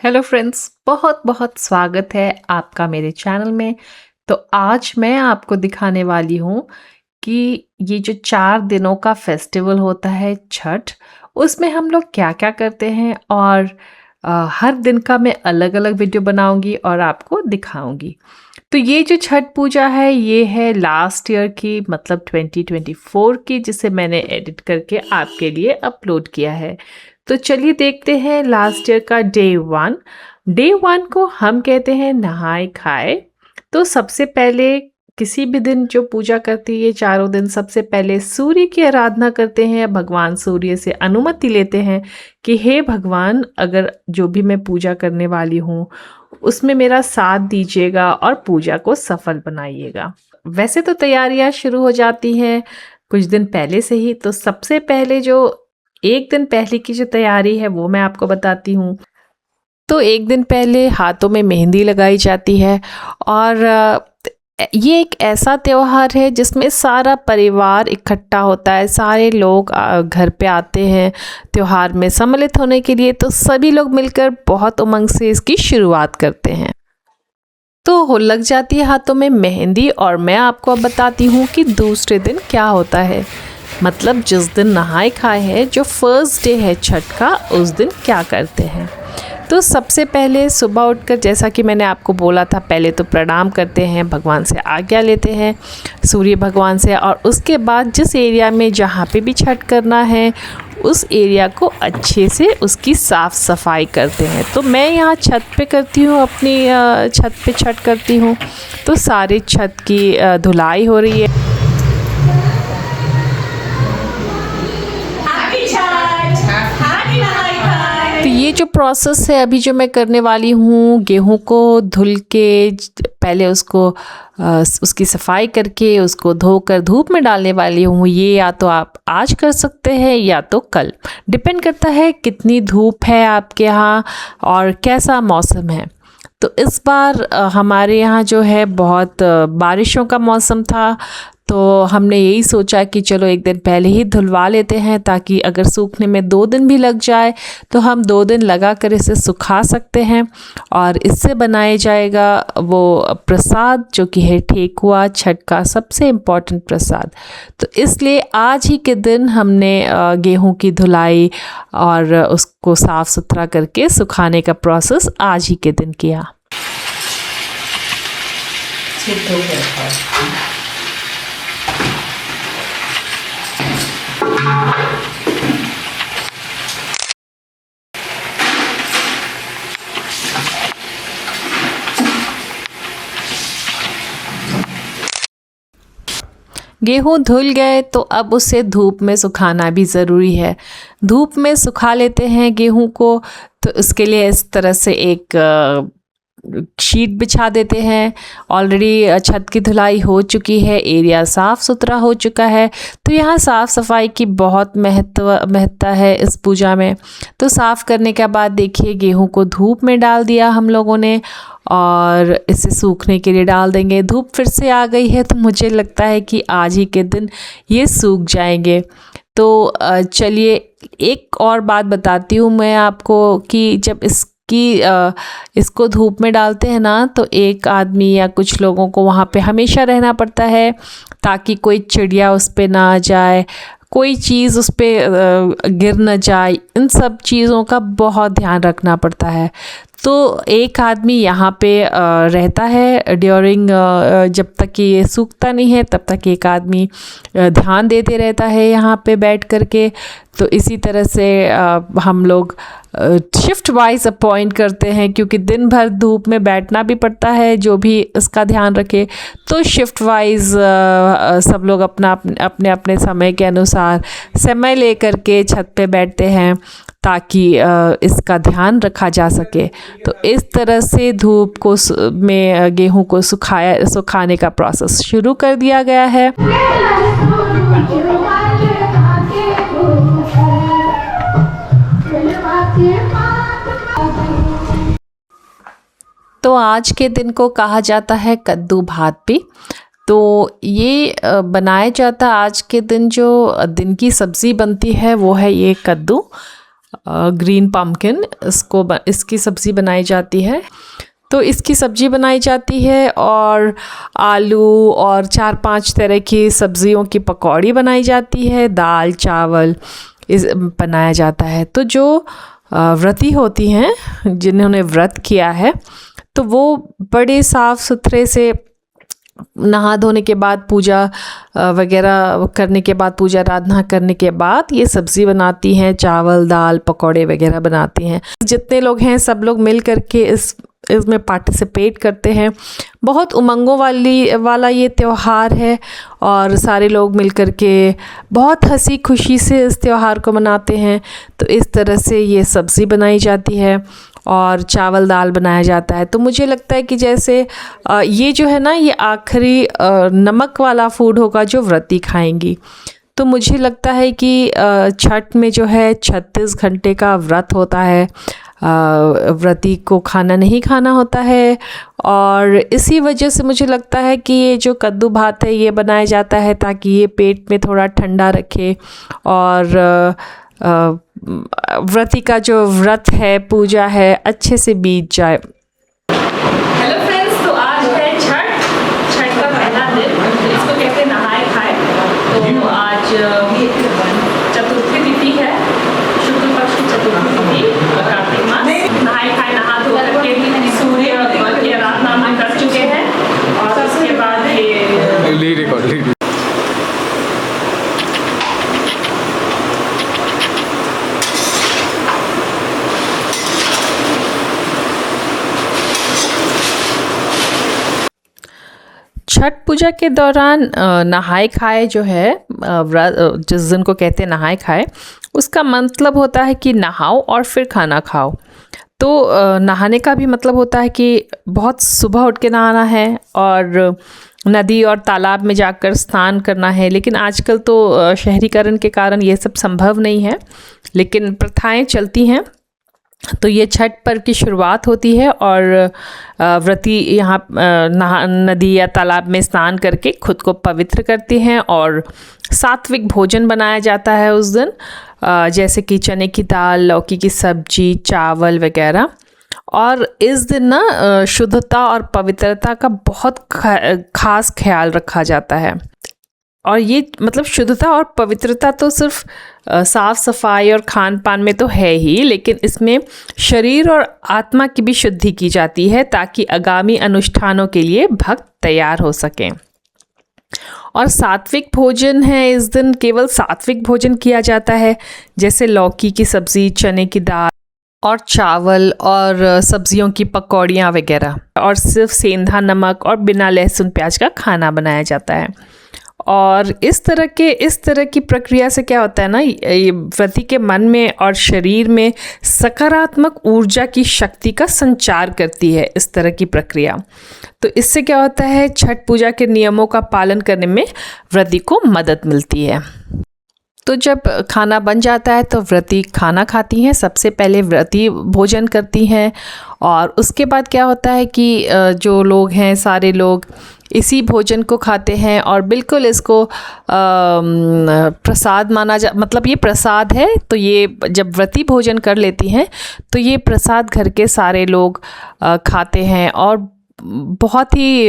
Hello friends, बहुत बहुत स्वागत है आपका मेरे चैनल में। तो आज मैं आपको दिखाने वाली हूँ कि ये जो 4 दिनों का फेस्टिवल होता है छठ, उसमें हम लोग क्या क्या करते हैं। और हर दिन का मैं अलग अलग वीडियो बनाऊंगी और आपको दिखाऊंगी। तो ये जो छठ पूजा है ये है लास्ट ईयर की, मतलब 2024 की, जिसे मैंने एडिट करके आपके लिए अपलोड किया है। तो चलिए देखते हैं लास्ट ईयर का डे 1 को हम कहते हैं नहाए खाए। तो सबसे पहले किसी भी दिन जो पूजा करती है, ये चारों दिन सबसे पहले सूर्य की आराधना करते हैं। भगवान सूर्य से अनुमति लेते हैं कि हे भगवान, अगर जो भी मैं पूजा करने वाली हूँ उसमें मेरा साथ दीजिएगा और पूजा को सफल बनाइएगा। वैसे तो तैयारियां शुरू हो जाती हैं कुछ दिन पहले से ही। तो सबसे पहले जो एक दिन पहले की जो तैयारी है वो मैं आपको बताती हूँ। तो एक दिन पहले हाथों में मेहंदी लगाई जाती है। और ये एक ऐसा त्योहार है जिसमें सारा परिवार इकट्ठा होता है, सारे लोग घर पे आते हैं त्योहार में सम्मिलित होने के लिए। तो सभी लोग मिलकर बहुत उमंग से इसकी शुरुआत करते हैं। तो हो लग जाती है हाथों में मेहंदी, और मैं आपको अब बताती हूँ कि दूसरे दिन क्या होता है। मतलब जिस दिन नहाए खाए है, जो फर्स्ट डे है छठ का, उस दिन क्या करते हैं। तो सबसे पहले सुबह उठकर, जैसा कि मैंने आपको बोला था, पहले तो प्रणाम करते हैं, भगवान से आज्ञा लेते हैं, सूर्य भगवान से। और उसके बाद जिस एरिया में जहाँ पे भी छठ करना है उस एरिया को अच्छे से उसकी साफ़ सफाई करते हैं। तो मैं यहाँ छत पे करती हूँ, अपनी छत पे छठ करती हूँ। तो सारे छत की धुलाई हो रही है। तो ये जो प्रोसेस है अभी जो मैं करने वाली हूँ, गेहूँ को धुल के पहले उसको उसकी सफाई करके उसको धोकर धूप में डालने वाली हूँ। ये या तो आप आज कर सकते हैं या तो कल, डिपेंड करता है कितनी धूप है आपके यहाँ और कैसा मौसम है। तो इस बार हमारे यहाँ जो है बहुत बारिशों का मौसम था। तो हमने यही सोचा कि चलो एक दिन पहले ही धुलवा लेते हैं, ताकि अगर सूखने में 2 दिन भी लग जाए तो हम 2 दिन लगा कर इसे सुखा सकते हैं। और इससे बनाया जाएगा वो प्रसाद जो कि है ठेकुआ, छठ का सबसे इम्पॉर्टेंट प्रसाद। तो इसलिए आज ही के दिन हमने गेहूं की धुलाई और उसको साफ़ सुथरा करके सुखाने का प्रोसेस आज ही के दिन किया। गेहूँ धुल गए तो अब उसे धूप में सुखाना भी ज़रूरी है। धूप में सुखा लेते हैं गेहूँ को। तो उसके लिए इस तरह से एक शीट बिछा देते हैं। ऑलरेडी छत की धुलाई हो चुकी है, एरिया साफ़ सुथरा हो चुका है। तो यहाँ साफ़ सफाई की बहुत महत्ता है इस पूजा में। तो साफ़ करने के बाद देखिए गेहूँ को धूप में डाल दिया हम लोगों ने, और इसे सूखने के लिए डाल देंगे। धूप फिर से आ गई है तो मुझे लगता है कि आज ही के दिन ये सूख जाएंगे। तो चलिए एक और बात बताती हूँ मैं आपको कि जब इसको धूप में डालते हैं ना, तो एक आदमी या कुछ लोगों को वहाँ पे हमेशा रहना पड़ता है, ताकि कोई चिड़िया उस पे ना आ जाए, कोई चीज़ उस पर गिर न जाए। इन सब चीज़ों का बहुत ध्यान रखना पड़ता है। तो एक आदमी यहाँ पे रहता है ड्यूरिंग, जब तक कि ये सूखता नहीं है तब तक एक आदमी ध्यान देते रहता है यहाँ पे बैठ करके। तो इसी तरह से हम लोग शिफ्ट वाइज अपॉइंट करते हैं, क्योंकि दिन भर धूप में बैठना भी पड़ता है जो भी इसका ध्यान रखे। तो शिफ्ट वाइज सब लोग अपने अपने समय के अनुसार समय ले करके छत पे बैठते हैं, ताकि इसका ध्यान रखा जा सके। तो इस तरह से धूप को में गेहूं को सुखाने का प्रोसेस शुरू कर दिया गया है। तो आज के दिन को कहा जाता है कद्दू भात भी। तो ये बनाया जाता है आज के दिन। जो दिन की सब्ज़ी बनती है वो है ये कद्दू। ग्रीन पम्पकिन, इसकी सब्ज़ी बनाई जाती है। तो इसकी सब्ज़ी बनाई जाती है और आलू और 4-5 तरह की सब्ज़ियों की पकौड़ी बनाई जाती है, दाल चावल बनाया जाता है। तो जो व्रती होती हैं, जिन्होंने व्रत किया है, तो वो बड़े साफ़ सुथरे से नहा धोने के बाद, पूजा वगैरह करने के बाद, पूजा आराधना करने के बाद ये सब्ज़ी बनाती हैं, चावल दाल पकौड़े वगैरह बनाती हैं। जितने लोग हैं सब लोग मिल कर के इसमें पार्टिसिपेट करते हैं। बहुत उमंगों वाला ये त्यौहार है और सारे लोग मिल कर के बहुत हंसी खुशी से इस त्यौहार को मनाते हैं। तो इस तरह से ये सब्ज़ी बनाई जाती है और चावल दाल बनाया जाता है। तो मुझे लगता है कि जैसे ये जो है ना, ये आखिरी नमक वाला फूड होगा जो व्रती खाएंगी। तो मुझे लगता है कि छठ में जो है 36 घंटे का व्रत होता है, व्रती को खाना नहीं खाना होता है। और इसी वजह से मुझे लगता है कि ये जो कद्दू भात है ये बनाया जाता है ताकि ये पेट में थोड़ा ठंडा रखे और व्रती का जो व्रत है, पूजा है, अच्छे से बीत जाए। हेलो फ्रेंड्स, तो आज है छठ का पहला दिन, इसको कहते हैं नहाए खाए। तो आज चतुर्थी तिथि है, शुक्ल पक्ष की चतुर्थी तिथि, कार्तिक मास। नहाए खाए, नहा धो करके सूर्य की आराधना हम कर चुके हैं और उसके बाद ये छठ पूजा के दौरान नहाए खाए जो है, जिस दिन को कहते हैं नहाए खाए, उसका मतलब होता है कि नहाओ और फिर खाना खाओ। तो नहाने का भी मतलब होता है कि बहुत सुबह उठ के नहाना है और नदी और तालाब में जाकर स्नान करना है। लेकिन आजकल तो शहरीकरण के कारण ये सब संभव नहीं है, लेकिन प्रथाएं चलती हैं। तो ये छठ पर्व की शुरुआत होती है और व्रती यहाँ नदी या तालाब में स्नान करके खुद को पवित्र करती हैं और सात्विक भोजन बनाया जाता है उस दिन, जैसे कि चने की दाल, लौकी की सब्जी, चावल वगैरह। और इस दिन ना शुद्धता और पवित्रता का बहुत खास ख्याल रखा जाता है। और ये मतलब शुद्धता और पवित्रता तो सिर्फ साफ़ सफाई और खान पान में तो है ही, लेकिन इसमें शरीर और आत्मा की भी शुद्धि की जाती है ताकि आगामी अनुष्ठानों के लिए भक्त तैयार हो सकें। और सात्विक भोजन है, इस दिन केवल सात्विक भोजन किया जाता है, जैसे लौकी की सब्ज़ी, चने की दाल और चावल और सब्जियों की पकौड़ियाँ वगैरह, और सिर्फ सेंधा नमक और बिना लहसुन प्याज का खाना बनाया जाता है। और इस तरह की प्रक्रिया से क्या होता है ना, ये व्रती के मन में और शरीर में सकारात्मक ऊर्जा की शक्ति का संचार करती है इस तरह की प्रक्रिया। तो इससे क्या होता है, छठ पूजा के नियमों का पालन करने में व्रती को मदद मिलती है। तो जब खाना बन जाता है तो व्रती खाना खाती हैं। सबसे पहले व्रती भोजन करती हैं और उसके बाद क्या होता है कि जो लोग हैं सारे लोग इसी भोजन को खाते हैं और बिल्कुल इसको प्रसाद मतलब ये प्रसाद है। तो ये जब व्रती भोजन कर लेती हैं तो ये प्रसाद घर के सारे लोग खाते हैं और बहुत ही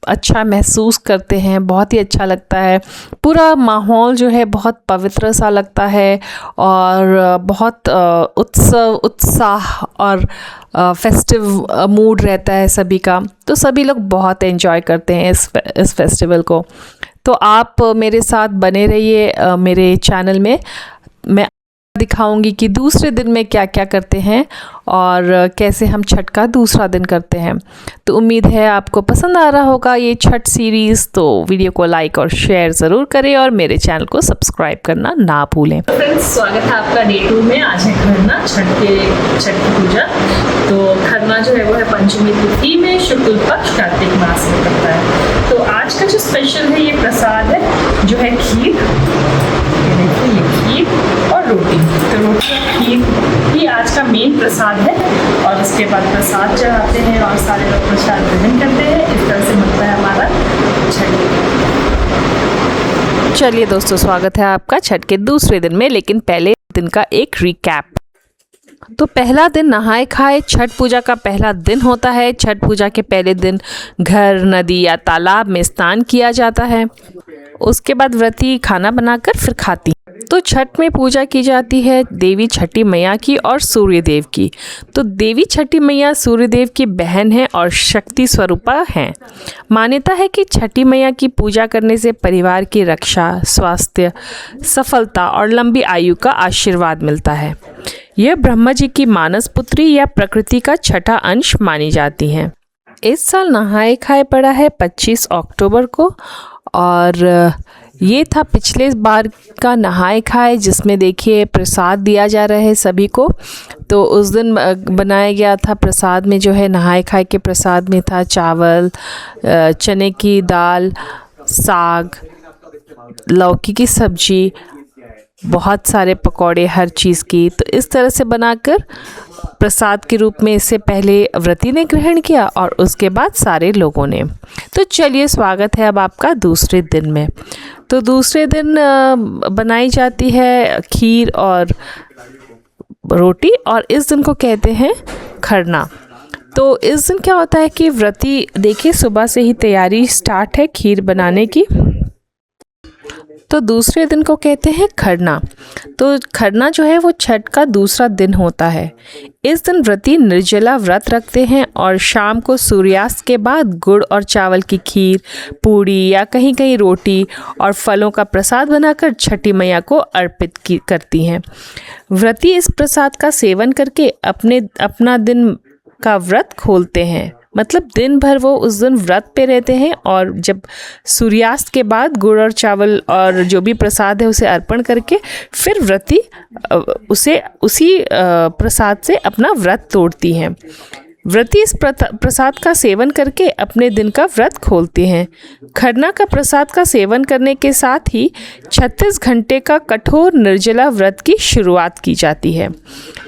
अच्छा महसूस करते हैं, बहुत ही अच्छा लगता है। पूरा माहौल जो है बहुत पवित्र सा लगता है और बहुत उत्साह और फेस्टिव मूड रहता है सभी का। तो सभी लोग बहुत एंजॉय करते हैं इस फेस्टिवल को। तो आप मेरे साथ बने रहिए मेरे चैनल में। मैं दिखाऊंगी कि दूसरे दिन में क्या क्या करते हैं और कैसे हम छठ का दूसरा दिन करते हैं। तो उम्मीद है आपको पसंद आ रहा होगा ये छठ सीरीज़। तो वीडियो को लाइक और शेयर ज़रूर करें और मेरे चैनल को सब्सक्राइब करना ना भूलें। फ्रेंड्स, स्वागत है आपका डे 2 में। आज है खरना, छठ की पूजा। तो खरना जो है वो है पंचमी तिथि में, शुक्ल पक्ष कार्तिक मास में करता है। तो आज का जो स्पेशल है ये प्रसाद है, जो है खीर और रोटी। तो रोटी और खीर ही आज का मेन प्रसाद है और उसके बाद प्रसाद चढ़ाते हैं और सारे लोग प्रसाद ग्रहण करते हैं। इस तरह से बनता है हमारा चलिए दोस्तों, स्वागत है आपका छठ के दूसरे दिन में, लेकिन पहले दिन का एक रिकैप। तो पहला दिन नहाए खाए छठ पूजा का पहला दिन होता है। छठ पूजा के पहले दिन घर, नदी या तालाब में स्नान किया जाता है। उसके बाद व्रती खाना बनाकर फिर खाती। तो छठ में पूजा की जाती है देवी छठी मैया की और सूर्यदेव की। तो देवी छठी मैया सूर्यदेव की बहन है और शक्ति स्वरूपा हैं। मान्यता है कि छठी मैया की पूजा करने से परिवार की रक्षा, स्वास्थ्य, सफलता और लंबी आयु का आशीर्वाद मिलता है। यह ब्रह्मा जी की मानस पुत्री या प्रकृति का छठा अंश मानी जाती हैं। इस साल नहाए खाए पड़ा है 25 अक्टूबर को, और ये था पिछले बार का नहाए खाए, जिसमें देखिए प्रसाद दिया जा रहा है सभी को। तो उस दिन बनाया गया था प्रसाद में, जो है नहाए खाए के प्रसाद में था चावल, चने की दाल, साग, लौकी की सब्जी, बहुत सारे पकौड़े, हर चीज़ की। तो इस तरह से बनाकर प्रसाद के रूप में इसे पहले व्रती ने ग्रहण किया और उसके बाद सारे लोगों ने। तो चलिए, स्वागत है अब आपका दूसरे दिन में। तो दूसरे दिन बनाई जाती है खीर और रोटी, और इस दिन को कहते हैं खरना। तो इस दिन क्या होता है कि व्रती देखिए सुबह से ही तैयारी स्टार्ट है खीर बनाने की। तो दूसरे दिन को कहते हैं खरना। तो खरना जो है वो छठ का दूसरा दिन होता है। इस दिन व्रती निर्जला व्रत रखते हैं और शाम को सूर्यास्त के बाद गुड़ और चावल की खीर, पूड़ी या कहीं कहीं रोटी और फलों का प्रसाद बनाकर छठी मैया को अर्पित करती हैं। व्रती इस प्रसाद का सेवन करके अपना दिन का व्रत खोलते हैं। मतलब दिन भर वो उस दिन व्रत पे रहते हैं, और जब सूर्यास्त के बाद गुड़ और चावल और जो भी प्रसाद है उसे अर्पण करके फिर व्रती उसी प्रसाद से अपना व्रत तोड़ती हैं। व्रती इस प्रसाद का सेवन करके अपने दिन का व्रत खोलते हैं। खरना का प्रसाद का सेवन करने के साथ ही 36 घंटे का कठोर निर्जला व्रत की शुरुआत की जाती है।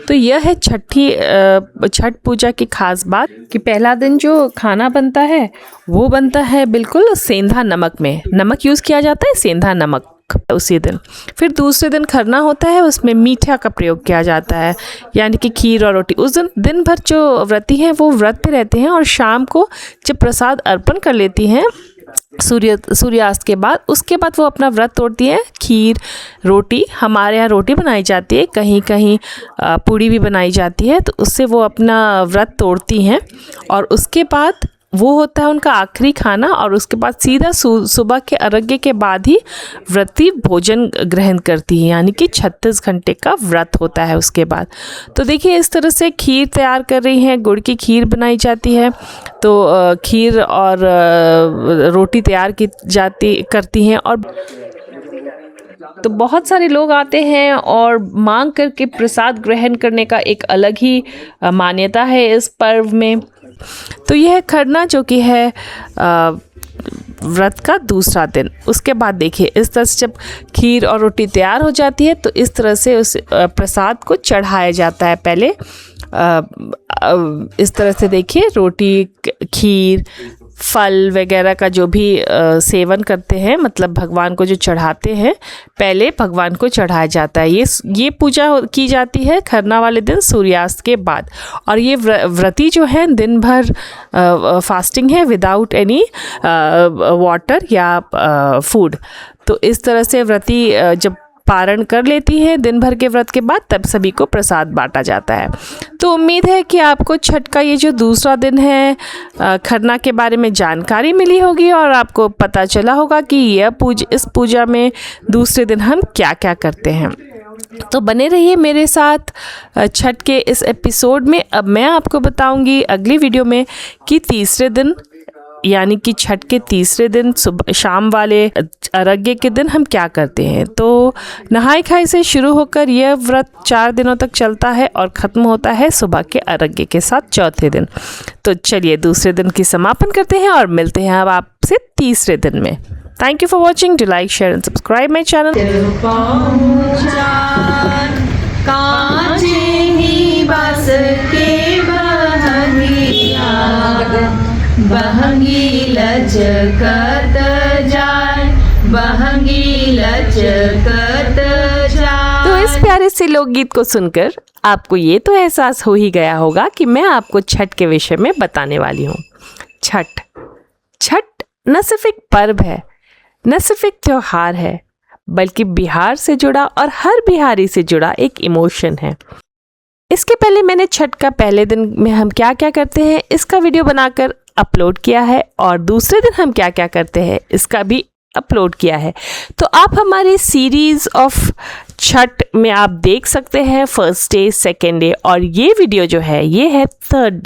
तो यह है छठ पूजा की खास बात कि पहला दिन जो खाना बनता है वो बनता है बिल्कुल सेंधा नमक में। नमक यूज़ किया जाता है, सेंधा नमक उसी दिन। फिर दूसरे दिन खरना होता है, उसमें मीठा का प्रयोग किया जाता है, यानी कि खीर और रोटी। उस दिन भर जो व्रती हैं वो व्रत पे रहते हैं, और शाम को जब प्रसाद अर्पण कर लेती हैं सूर्यास्त के बाद, उसके बाद वो अपना व्रत तोड़ती हैं। खीर, रोटी, हमारे यहाँ रोटी बनाई जाती है, कहीं कहीं पूड़ी भी बनाई जाती है, तो उससे वो अपना व्रत तोड़ती हैं। और उसके बाद वो होता है उनका आखिरी खाना, और उसके बाद सीधा सुबह के अर्घ्य के बाद ही व्रती भोजन ग्रहण करती है, यानी कि 36 घंटे का व्रत होता है उसके बाद। तो देखिए इस तरह से खीर तैयार कर रही हैं, गुड़ की खीर बनाई जाती है। तो खीर और रोटी तैयार करती हैं, और तो बहुत सारे लोग आते हैं और मांग करके प्रसाद ग्रहण करने का एक अलग ही मान्यता है इस पर्व में। तो यह खरना जो कि है व्रत का दूसरा दिन। उसके बाद देखिए इस तरह से जब खीर और रोटी तैयार हो जाती है तो इस तरह से उस प्रसाद को चढ़ाया जाता है। पहले इस तरह से देखिए रोटी, खीर, फल वगैरह का जो भी सेवन करते हैं, मतलब भगवान को जो चढ़ाते हैं, पहले भगवान को चढ़ाया जाता है। ये पूजा की जाती है खरना वाले दिन सूर्यास्त के बाद। और ये व्रती जो है दिन भर फास्टिंग है, विदाउट एनी वाटर या फूड। तो इस तरह से व्रती जब पारण कर लेती हैं दिन भर के व्रत के बाद, तब सभी को प्रसाद बांटा जाता है। तो उम्मीद है कि आपको छठ का ये जो दूसरा दिन है खरना के बारे में जानकारी मिली होगी, और आपको पता चला होगा कि इस पूजा में दूसरे दिन हम क्या क्या करते हैं। तो बने रहिए मेरे साथ छठ के इस एपिसोड में। अब मैं आपको बताऊंगी अगली वीडियो में कि तीसरे दिन, यानी कि छठ के तीसरे दिन शाम वाले अर्घ्य के दिन हम क्या करते हैं। तो नहाई खाई से शुरू होकर यह व्रत 4 दिनों तक चलता है और ख़त्म होता है सुबह के अर्घ्य के साथ चौथे दिन। तो चलिए दूसरे दिन की समापन करते हैं और मिलते हैं अब आपसे तीसरे दिन में। Thank you for watching. Do like, share and subscribe my channel. बहंगी लचकत जाय, बहंगी लचकत जाए। तो इस प्यारे से लोकगीत को सुनकर आपको ये तो एहसास हो ही गया होगा कि मैं आपको छठ के विषय में बताने वाली हूँ। छठ न सिर्फ एक पर्व है, न सिर्फ एक त्योहार है, बल्कि बिहार से जुड़ा और हर बिहारी से जुड़ा एक इमोशन है। इसके पहले मैंने छठ का पहले दिन में हम क्या क्या करते हैं इसका वीडियो बनाकर अपलोड किया है, और दूसरे दिन हम क्या क्या करते हैं इसका भी अपलोड किया है। तो आप हमारे सीरीज़ ऑफ छठ में आप देख सकते हैं फर्स्ट डे, सेकेंड डे, और ये वीडियो जो है ये है थर्ड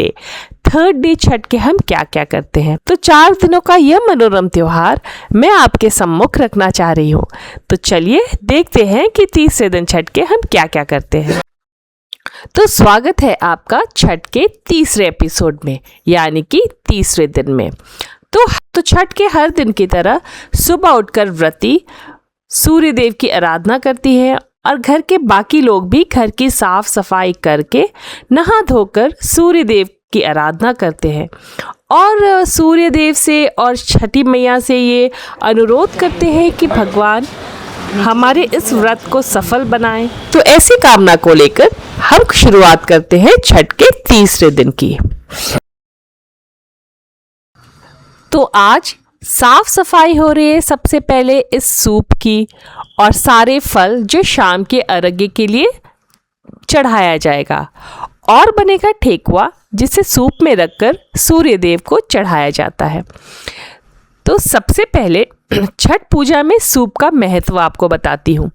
डे छठ के हम क्या क्या करते हैं। तो 4 दिनों का यह मनोरम त्योहार मैं आपके सम्मुख रखना चाह रही हूँ। तो चलिए देखते हैं कि तीसरे दिन छठ के हम क्या क्या करते हैं। तो स्वागत है आपका छठ के तीसरे एपिसोड में, यानी कि तीसरे दिन में। तो छठ के हर दिन की तरह सुबह उठकर व्रती सूर्य देव की आराधना करती है, और घर के बाकी लोग भी घर की साफ सफाई करके नहा धोकर सूर्य देव की आराधना करते हैं, और सूर्य देव से और छठी मैया से ये अनुरोध करते हैं कि भगवान हमारे इस व्रत को सफल बनाएं। तो ऐसी कामना को लेकर हम शुरुआत करते हैं छठ के तीसरे दिन की। तो आज साफ सफाई हो रही है सबसे पहले इस सूप की, और सारे फल जो शाम के अर्घ्य के लिए चढ़ाया जाएगा, और बनेगा ठेकुआ जिसे सूप में रखकर सूर्य देव को चढ़ाया जाता है। तो सबसे पहले छठ पूजा में सूप का महत्व आपको बताती हूँ।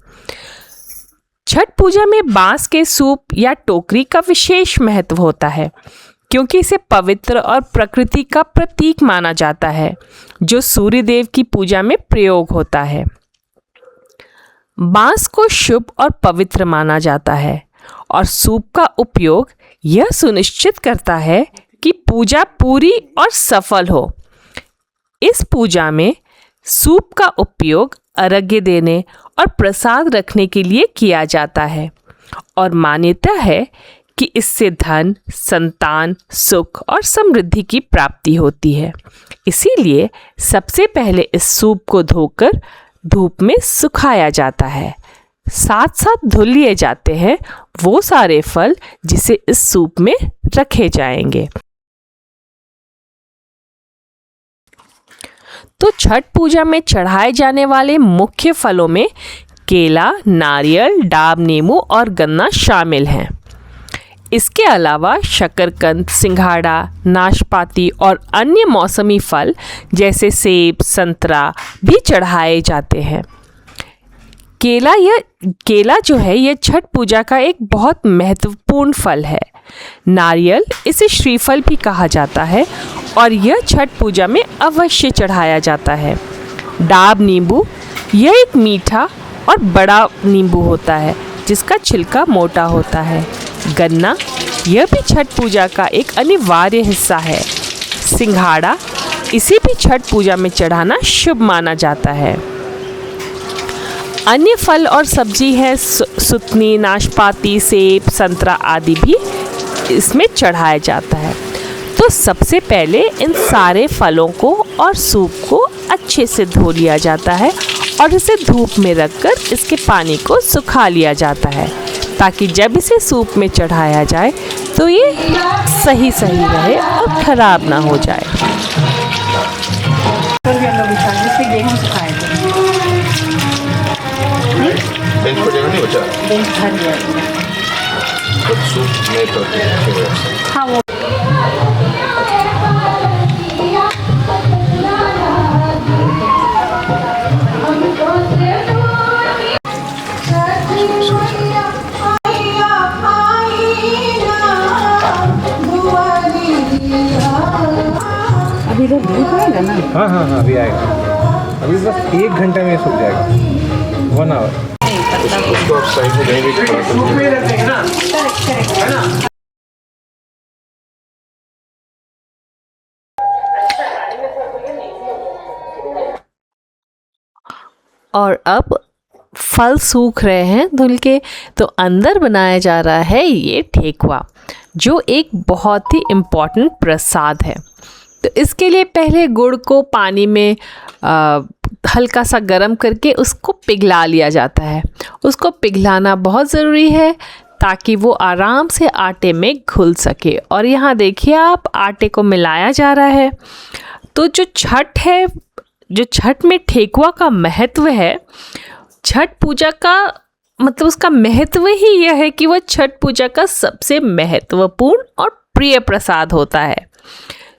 छठ पूजा में बांस के सूप या टोकरी का विशेष महत्व होता है, क्योंकि इसे पवित्र और प्रकृति का प्रतीक माना जाता है जो सूर्य देव की पूजा में प्रयोग होता है। बांस को शुभ और पवित्र माना जाता है, और सूप का उपयोग यह सुनिश्चित करता है कि पूजा पूरी और सफल हो। इस पूजा में सूप का उपयोग अर्घ्य देने और प्रसाद रखने के लिए किया जाता है, और मान्यता है कि इससे धन, संतान, सुख और समृद्धि की प्राप्ति होती है। इसीलिए सबसे पहले इस सूप को धोकर धूप में सुखाया जाता है। साथ साथ धुल लिए जाते हैं वो सारे फल जिसे इस सूप में रखे जाएंगे। तो छठ पूजा में चढ़ाए जाने वाले मुख्य फलों में केला, नारियल, डाब नींबू और गन्ना शामिल हैं। इसके अलावा शकरकंद, सिंघाड़ा, नाशपाती और अन्य मौसमी फल जैसे सेब, संतरा भी चढ़ाए जाते हैं। केला जो है यह छठ पूजा का एक बहुत महत्वपूर्ण फल है। नारियल, इसे श्रीफल भी कहा जाता है, और यह छठ पूजा में अवश्य चढ़ाया जाता है। डाब नींबू, यह एक मीठा और बड़ा नींबू होता है जिसका छिलका मोटा होता है। गन्ना, यह भी छठ पूजा का एक अनिवार्य हिस्सा है। सिंघाड़ा, इसे भी छठ पूजा में चढ़ाना शुभ माना जाता है। अन्य फल और सब्जी है सुतनी, नाशपाती, सेब, संतरा आदि भी इसमें चढ़ाया जाता है। तो सबसे पहले इन सारे फलों को और सूप को अच्छे से धो लिया जाता है, और इसे धूप में रखकर इसके पानी को सुखा लिया जाता है, ताकि जब इसे सूप में चढ़ाया जाए तो ये सही रहे और खराब ना हो जाए। अभी तो धूप आएगा ना? हाँ अभी आएगा। अभी बस 1 घंटे में सूख जाएगा, 1 आवर। उसको आप साइड में कहीं भी और अब फल सूख रहे हैं धुल के, तो अंदर बनाया जा रहा है ये ठेकुआ, जो एक बहुत ही इम्पॉर्टेंट प्रसाद है। तो इसके लिए पहले गुड़ को पानी में हल्का सा गरम करके उसको पिघला लिया जाता है। उसको पिघलाना बहुत ज़रूरी है ताकि वो आराम से आटे में घुल सके। और यहाँ देखिए आप, आटे को मिलाया जा रहा है। तो जो छठ है, जो छठ में ठेकुआ का महत्व है, छठ पूजा का मतलब उसका महत्व ही यह है कि वह छठ पूजा का सबसे महत्वपूर्ण और प्रिय प्रसाद होता है,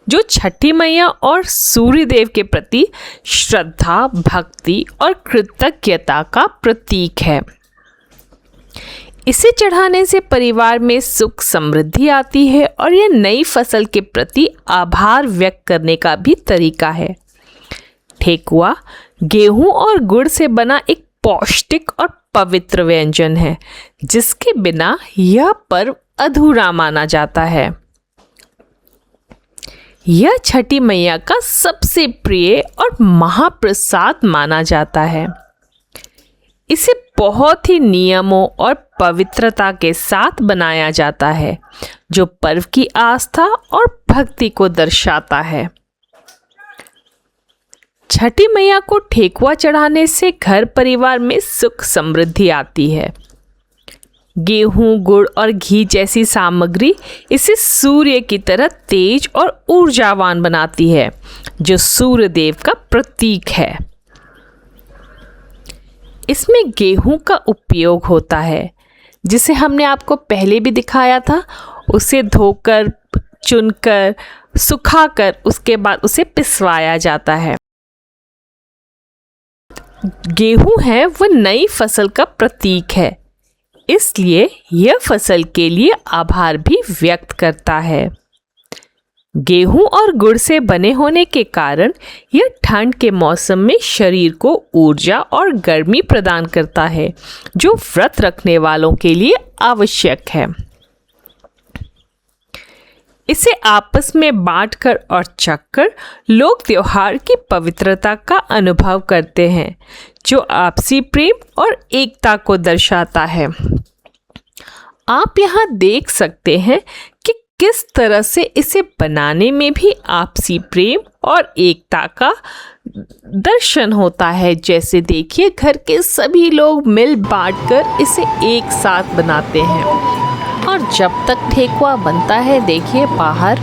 जो छठी मैया और सूर्य देव के प्रति श्रद्धा, भक्ति और कृतज्ञता का प्रतीक है। इसे चढ़ाने से परिवार में सुख समृद्धि आती है और यह नई फसल के प्रति आभार व्यक्त करने का भी तरीका है। ठेकुआ गेहूं और गुड़ से बना एक पौष्टिक और पवित्र व्यंजन है, जिसके बिना यह पर्व अधूरा माना जाता है। यह छठी मैया का सबसे प्रिय और महाप्रसाद माना जाता है। इसे बहुत ही नियमों और पवित्रता के साथ बनाया जाता है, जो पर्व की आस्था और भक्ति को दर्शाता है। छठी मैया को ठेकुआ चढ़ाने से घर परिवार में सुख समृद्धि आती है। गेहूं, गुड़ और घी जैसी सामग्री इसे सूर्य की तरह तेज और ऊर्जावान बनाती है, जो सूर्य देव का प्रतीक है। इसमें गेहूं का उपयोग होता है, जिसे हमने आपको पहले भी दिखाया था। उसे धोकर, चुनकर, सुखाकर उसके बाद उसे पिसवाया जाता है। गेहूं है वह नई फसल का प्रतीक है, इसलिए यह फसल के लिए आभार भी व्यक्त करता है। गेहूं और गुड़ से बने होने के कारण यह ठंड के मौसम में शरीर को ऊर्जा और गर्मी प्रदान करता है, जो व्रत रखने वालों के लिए आवश्यक है। इसे आपस में बांटकर और चखकर लोग त्योहार की पवित्रता का अनुभव करते हैं, जो आपसी प्रेम और एकता को दर्शाता है। आप यहाँ देख सकते हैं कि किस तरह से इसे बनाने में भी आपसी प्रेम और एकता का दर्शन होता है। जैसे देखिए, घर के सभी लोग मिल बांटकर इसे एक साथ बनाते हैं। और जब तक ठेकुआ बनता है, देखिए बाहर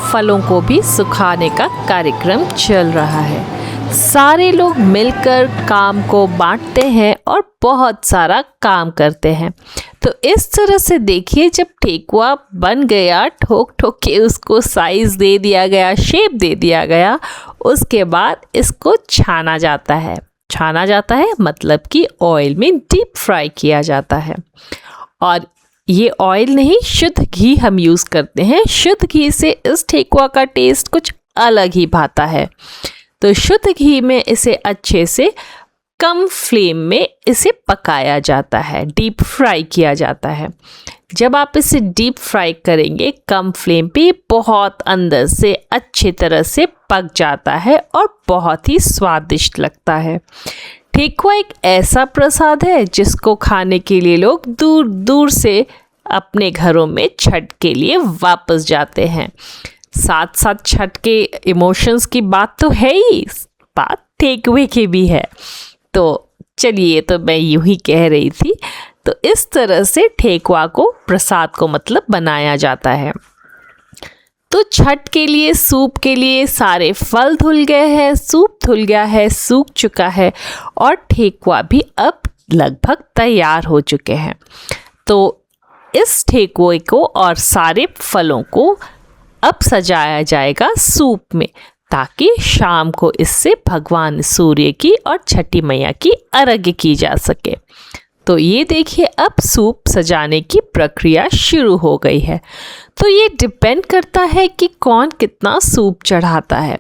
फलों को भी सुखाने का कार्यक्रम चल रहा है। सारे लोग मिलकर काम को बांटते हैं और बहुत सारा काम करते हैं। तो इस तरह से देखिए, जब ठेकुआ बन गया, ठोक ठोक के उसको साइज़ दे दिया गया, शेप दे दिया गया, उसके बाद इसको छाना जाता है। छाना जाता है मतलब कि ऑयल में डीप फ्राई किया जाता है। और ये ऑयल नहीं, शुद्ध घी हम यूज़ करते हैं। शुद्ध घी से इस ठेकुआ का टेस्ट कुछ अलग ही भाता है। तो शुद्ध घी में इसे अच्छे से कम फ्लेम में इसे पकाया जाता है, डीप फ्राई किया जाता है। जब आप इसे डीप फ्राई करेंगे कम फ्लेम पे, बहुत अंदर से अच्छी तरह से पक जाता है और बहुत ही स्वादिष्ट लगता है। ठेकुआ एक ऐसा प्रसाद है जिसको खाने के लिए लोग दूर दूर से अपने घरों में छठ के लिए वापस जाते हैं। साथ साथ छठ के इमोशंस की बात तो है ही, बात ठेकुए की भी है। तो चलिए, तो मैं यूं ही कह रही थी। तो इस तरह से ठेकुआ को, प्रसाद को मतलब बनाया जाता है। तो छठ के लिए, सूप के लिए सारे फल धुल गए हैं, सूप धुल गया है, सूख चुका है और ठेकुआ भी अब लगभग तैयार हो चुके हैं। तो इस ठेकुए को और सारे फलों को अब सजाया जाएगा सूप में, ताकि शाम को इससे भगवान सूर्य की और छठी मैया की अर्घ्य की जा सके। तो ये देखिए, अब सूप सजाने की प्रक्रिया शुरू हो गई है। तो ये डिपेंड करता है कि कौन कितना सूप चढ़ाता है।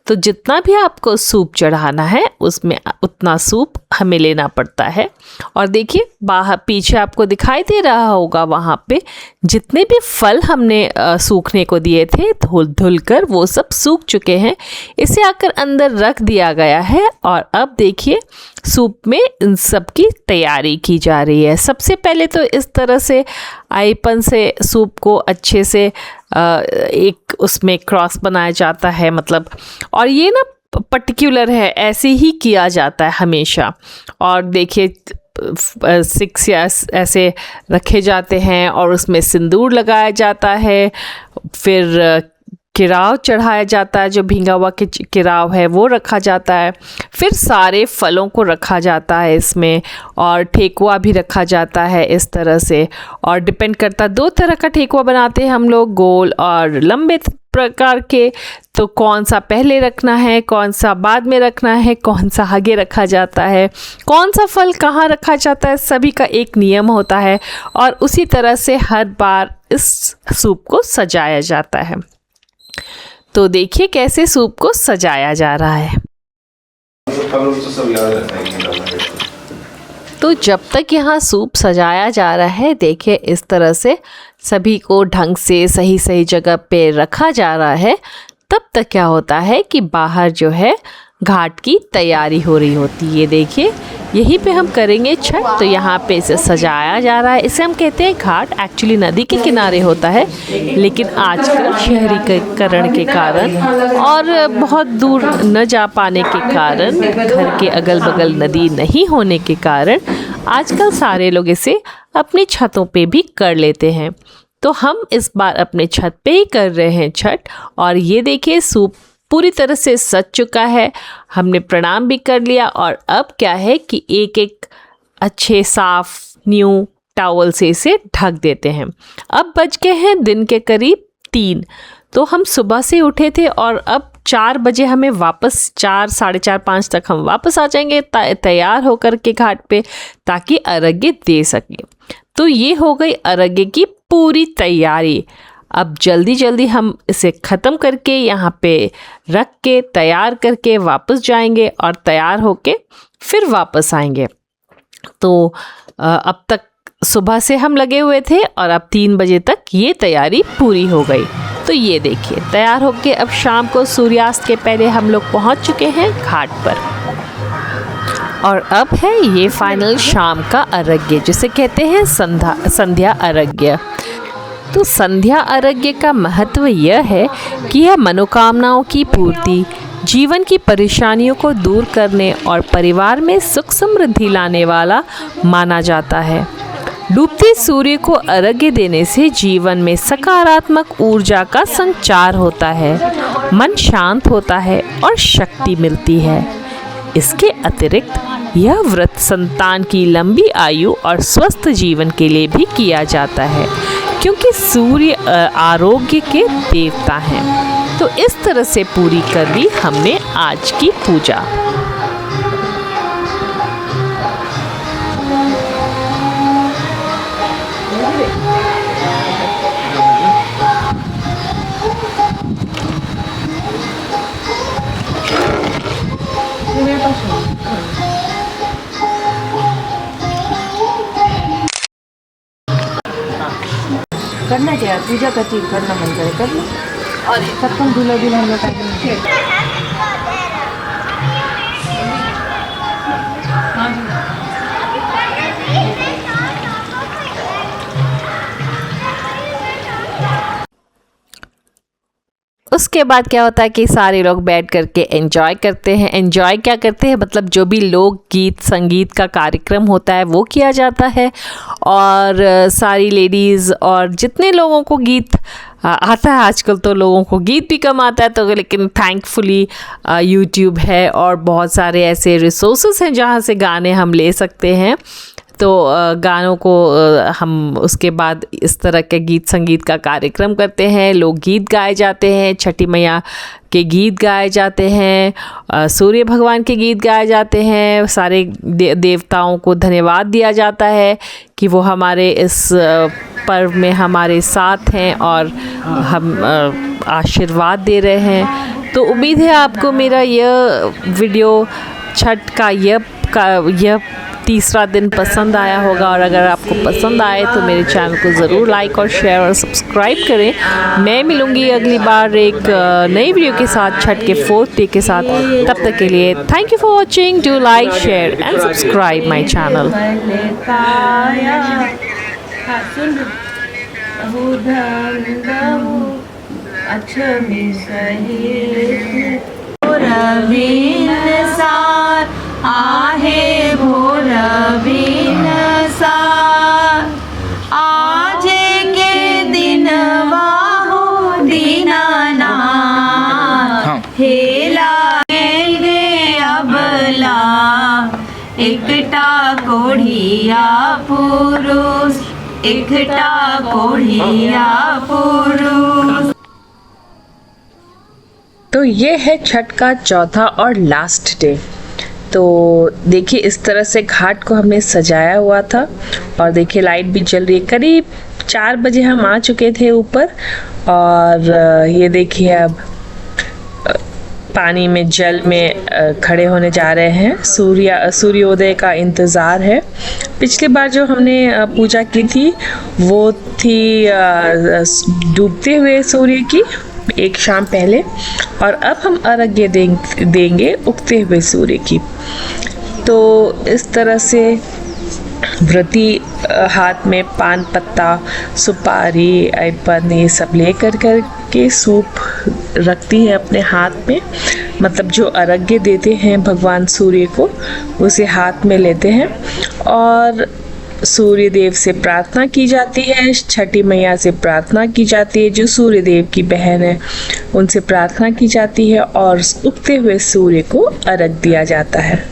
तो जितना भी आपको सूप चढ़ाना है उसमें उतना सूप हमें लेना पड़ता है। और देखिए बाहर पीछे आपको दिखाई दे रहा होगा, वहाँ पे जितने भी फल हमने सूखने को दिए थे धुल कर वो सब सूख चुके हैं। इसे आकर अंदर रख दिया गया है और अब देखिए सूप में इन सब की तैयारी की जा रही है। सबसे पहले तो इस तरह से आईपन से सूप को अच्छे से एक उसमें क्रॉस बनाया जाता है, मतलब। और ये ना पर्टिकुलर है, ऐसे ही किया जाता है हमेशा। और देखिए 6 या ऐसे रखे जाते हैं और उसमें सिंदूर लगाया जाता है, फिर किराव चढ़ाया जाता है, जो भींगा हुआ किराव है वो रखा जाता है, फिर सारे फलों को रखा जाता है इसमें, और ठेकुआ भी रखा जाता है इस तरह से। और डिपेंड करता है, 2 तरह का ठेकुआ बनाते हैं हम लोग, गोल और लंबे प्रकार के। तो कौन सा पहले रखना है, कौन सा बाद में रखना है, कौन सा आगे रखा जाता है, कौन सा फल कहाँ रखा जाता है, सभी का एक नियम होता है। और उसी तरह से हर बार इस सूप को सजाया जाता है। तो देखिए कैसे सूप को सजाया जा रहा है। तो जब तक यहाँ सूप सजाया जा रहा है, देखिए इस तरह से सभी को ढंग से सही सही जगह पे रखा जा रहा है। तब तक क्या होता है कि बाहर जो है घाट की तैयारी हो रही होती है। देखिए यहीं पे हम करेंगे छठ, तो यहाँ पे इसे सजाया जा रहा है। इसे हम कहते हैं घाट। एक्चुअली नदी के किनारे होता है, लेकिन आजकल शहरीकरण के कारण और बहुत दूर न जा पाने के कारण, घर के अगल बगल नदी नहीं होने के कारण आजकल सारे लोग इसे अपनी छतों पे भी कर लेते हैं। तो हम इस बार अपने छत पे ही कर रहे हैं छठ। और ये देखिए सूप पूरी तरह से सज चुका है, हमने प्रणाम भी कर लिया। और अब क्या है कि एक एक अच्छे साफ न्यू टॉवल से इसे ढक देते हैं। अब बज गए हैं दिन के करीब 3। तो हम सुबह से उठे थे और अब 4 बजे हमें वापस, 4, साढ़े 4, 5 तक हम वापस आ जाएंगे तैयार होकर के घाट पे, ताकि अर्घ्य दे सकें। तो ये हो गई अर्घ्य की पूरी तैयारी। अब जल्दी जल्दी हम इसे ख़त्म करके यहाँ पे रख के तैयार करके वापस जाएंगे और तैयार होके फिर वापस आएंगे। तो अब तक सुबह से हम लगे हुए थे और अब 3 बजे तक ये तैयारी पूरी हो गई। तो ये देखिए तैयार होके अब शाम को सूर्यास्त के पहले हम लोग पहुँच चुके हैं घाट पर। और अब है ये फाइनल शाम का अर्घ्य, जिसे कहते हैं संध्या अर्घ्य। तो संध्या अर्घ्य का महत्व यह है कि यह मनोकामनाओं की पूर्ति, जीवन की परेशानियों को दूर करने और परिवार में सुख समृद्धि लाने वाला माना जाता है। डूबते सूर्य को अर्घ्य देने से जीवन में सकारात्मक ऊर्जा का संचार होता है, मन शांत होता है और शक्ति मिलती है। इसके अतिरिक्त यह व्रत संतान की लंबी आयु और स्वस्थ जीवन के लिए भी किया जाता है, क्योंकि सूर्य आरोग्य के देवता हैं। तो इस तरह से पूरी कर ली हमने आज की पूजा। करना क्या है, पूजा का चीज करना मन करे कर लो। और सबको दूल्हा दुल्हन लौटा उसके बाद क्या होता है कि सारे लोग बैठ करके एंजॉय करते हैं। एंजॉय क्या करते हैं, मतलब जो भी लोक गीत संगीत का कार्यक्रम होता है वो किया जाता है। और सारी लेडीज़ और जितने लोगों को गीत आता है, आजकल तो लोगों को गीत भी कम आता है, तो लेकिन थैंकफुली यूट्यूब है और बहुत सारे ऐसे रिसोर्सेज हैं जहाँ से गाने हम ले सकते हैं। तो गानों को हम उसके बाद इस तरह के गीत संगीत का कार्यक्रम करते हैं। लोग गीत गाए जाते हैं, छठी मैया के गीत गाए जाते हैं, सूर्य भगवान के गीत गाए जाते हैं। सारे देवताओं को धन्यवाद दिया जाता है कि वो हमारे इस पर्व में हमारे साथ हैं और हम आशीर्वाद दे रहे हैं। तो उम्मीद है आपको मेरा यह वीडियो छठ का यह तीसरा दिन पसंद आया होगा। और अगर आपको पसंद आए तो मेरे चैनल को ज़रूर लाइक और शेयर और सब्सक्राइब करें। मैं मिलूँगी अगली बार एक नई वीडियो के साथ, छठ के 4th डे के साथ। तब तक के लिए thank you for watching. Do like, share and subscribe my channel. अच्छा बिनसार आहे भोर बिनसार आज के दिन वाहो दीनानाथ हेला गे अबला एकटा कोढ़िया पुरुष एकटा कोढ़िया पुरुष। तो ये है छठ का चौथा और लास्ट डे। तो देखिए इस तरह से घाट को हमने सजाया हुआ था और देखिए लाइट भी जल रही है। करीब 4 बजे हम आ चुके थे ऊपर और ये देखिए अब पानी में जल में खड़े होने जा रहे हैं। सूर्योदय का इंतज़ार है। पिछली बार जो हमने पूजा की थी वो थी डूबते हुए सूर्य की एक शाम पहले और अब हम अर्घ्य देंगे उगते हुए सूर्य की। तो इस तरह से व्रती हाथ में पान पत्ता सुपारी ऐपन ये सब लेकर के सूप रखती है अपने हाथ में, मतलब जो अर्घ्य देते हैं भगवान सूर्य को उसे हाथ में लेते हैं और सूर्य देव से प्रार्थना की जाती है। छठी मैया से प्रार्थना की जाती है, जो सूर्य देव की बहन है उनसे प्रार्थना की जाती है और उगते हुए सूर्य को अर्घ्य दिया जाता है।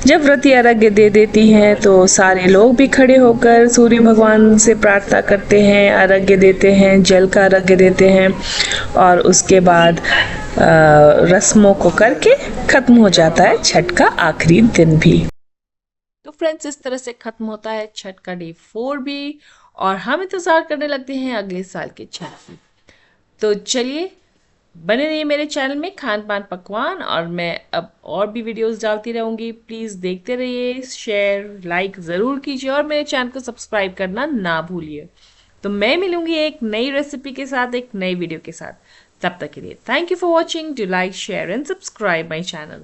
जब व्रती अर्घ्य दे देती हैं तो सारे लोग भी खड़े होकर सूर्य भगवान से प्रार्थना करते हैं, अर्घ्य देते हैं, जल का अर्घ्य देते हैं और उसके बाद रस्मों को करके खत्म हो जाता है छठ का आखिरी दिन भी। तो फ्रेंड्स इस तरह से खत्म होता है छठ का डे 4 भी और हम इंतज़ार करने लगते हैं अगले साल के छठ की। तो चलिए बने रहिए मेरे चैनल में खान पान पकवान और मैं अब और भी वीडियोस डालती रहूँगी। प्लीज़ देखते रहिए, शेयर लाइक ज़रूर कीजिए और मेरे चैनल को सब्सक्राइब करना ना भूलिए। तो मैं मिलूँगी एक नई रेसिपी के साथ एक नई वीडियो के साथ। तब तक के लिए thank you for watching. Do like share and subscribe my channel.